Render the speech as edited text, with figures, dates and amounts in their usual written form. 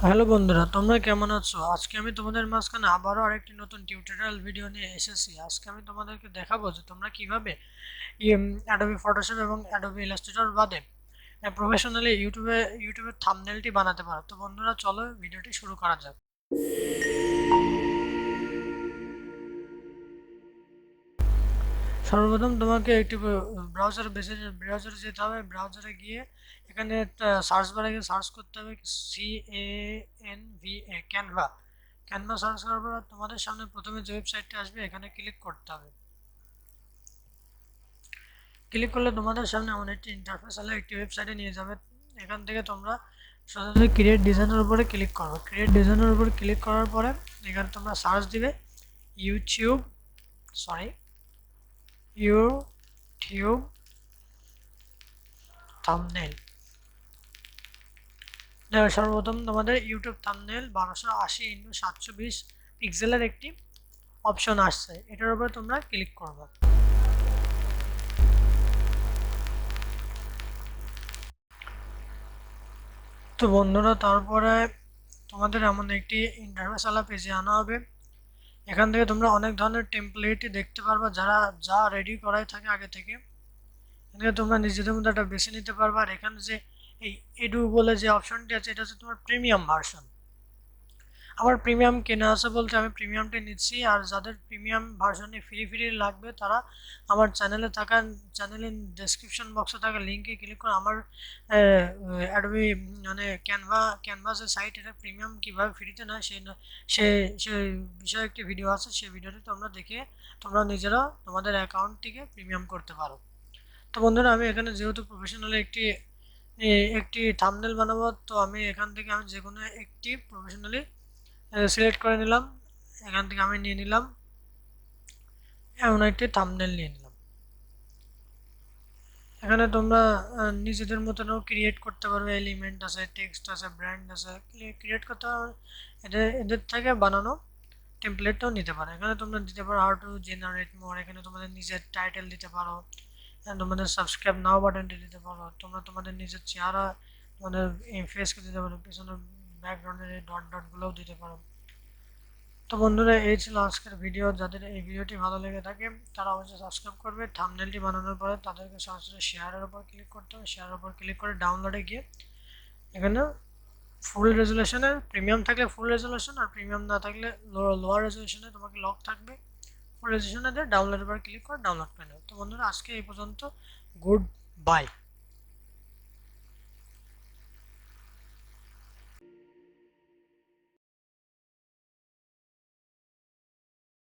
Hello বন্ধুরা, তোমরা কেমন আছো? আজকে আমি তোমাদের মাঝখানে আবারও আরেকটি নতুন টিউটোরিয়াল ভিডিও নিয়ে এসেছি। আজকে আমি তোমাদেরকে দেখাবো যে তোমরা কিভাবে অ্যাডোবি ফটোশপ এবং অ্যাডোবি ইলাস্ট্রেটর বাদে প্রফেশনালি ইউটিউবের থাম্বনেলটি বানাতে পারো। তো বন্ধুরা, চলো ভিডিওটি শুরু করা যাক। সর্বপ্রথম তোমাকে একটি ব্রাউজারে যেতে হবে। ব্রাউজারে গিয়ে এখানে সার্চ বারে গিয়ে সার্চ করতে হবে CANVA, ক্যানভা। ক্যানভা সার্চ করার পর তোমাদের সামনে প্রথমে যে ওয়েবসাইটটি আসবে এখানে ক্লিক করতে হবে। ক্লিক করলে তোমাদের সামনে এমন একটি ইন্টারফেস হলে একটি ওয়েবসাইটে নিয়ে যাবে। এখান থেকে তোমরা সরাসরি ক্রিয়েট ডিজাইনের উপরে ক্লিক করো। ক্রিয়েট ডিজাইনের উপরে ক্লিক করার পরে এখানে তোমরা সার্চ দিবে ইউটিউব সরি ইউটিউব থাম্বনেল। সর্বপ্রথম তোমাদের ইউটিউব থাম্বনেল 1280x720 পিক্সেলের একটি অপশন আসছে, এটার উপরে তোমরা ক্লিক করবে। তো বন্ধুরা, তারপরে তোমাদের এমন একটি ইন্টারফেস আলা পেজে আনা হবে। এখান থেকে তোমরা অনেক ধরনের টেমপ্লেটই দেখতে পারবা, যা রেডি করাই থাকে আগে থেকে। এখানে তোমরা নিজেদের মধ্যে একটা বেছে নিতে পারবা। আর এখানে যে এই এডু বলে যে অপশনটি আছে, এটা হচ্ছে তোমার প্রিমিয়াম ভার্সন। আমার প্রিমিয়াম কেনা আছে বলতে আমি প্রিমিয়ামটা নিচ্ছি। আর যাদের প্রিমিয়াম ভার্সনে ফ্রি লাগবে তারা আমার চ্যানেলের ডেসক্রিপশন বক্সে থাকা লিঙ্কে ক্লিক করে আমার অ্যাডোবি মানে ক্যানভাসের সাইট, এটা প্রিমিয়াম কীভাবে ফ্রিতে নেয় সে সে বিষয়ে একটি ভিডিও আছে। সেই ভিডিওটি তোমরা দেখে তোমরা নিজেরা তোমাদের অ্যাকাউন্ট থেকে প্রিমিয়াম করতে পারো। তো বন্ধুরা, আমি এখানে যেহেতু প্রফেশনালি একটি থাম্বনেল বানাবো, তো আমি এখান থেকে যে কোনো একটি প্রফেশনালি সিলেক্ট করে নিলাম। এখান থেকে আমি নিয়ে নিলাম এমন একটি থাম্বনেল নিয়ে নিলাম। এখানে তোমরা নিজেদের মতনও ক্রিয়েট করতে পারবে। এলিমেন্ট আছে, টেক্সট আছে, ব্র্যান্ড আছে, ক্রিয়েট করতে পারবে। এদের থেকে বানানো টেমপ্লেটটাও নিতে পারো। এখানে তোমরা দিতে পারো হাউ টু জেনারেট মোর। এখানে তোমাদের নিজের টাইটেল দিতে পারো, তোমাদের সাবস্ক্রাইব নাও বাটনটি দিতে পারো। তোমরা তোমাদের নিজের চেহারা, তোমাদের ফেসকে দিতে পারো, পিছনে ব্যাকগ্রাউন্ডের এই ডটগুলোও দিতে পারো। তো বন্ধুরা, এই ছিল আজকের ভিডিও। যাদের এই ভিডিওটি ভালো লেগে থাকে তারা অবশ্যই সাবস্ক্রাইব করবে। থাম্বনেলটি বানানোর পরে তাদেরকে সরাসরি শেয়ারের উপর ক্লিক করতে হবে। শেয়ারের উপর ক্লিক করে ডাউনলোডে গিয়ে এখানে ফুল রেজুলেশনের প্রিমিয়াম থাকলে ফুল রেজুলেশন, আর প্রিমিয়াম না থাকলে লোয়ার রেজুলেশনে তোমাকে লক থাকবে। ফুল রেজুলেশনে দিয়ে ডাউনলোডের উপর ক্লিক করে ডাউনলোড করে নেবে। তো বন্ধুরা, আজকে এই পর্যন্ত। Good bye.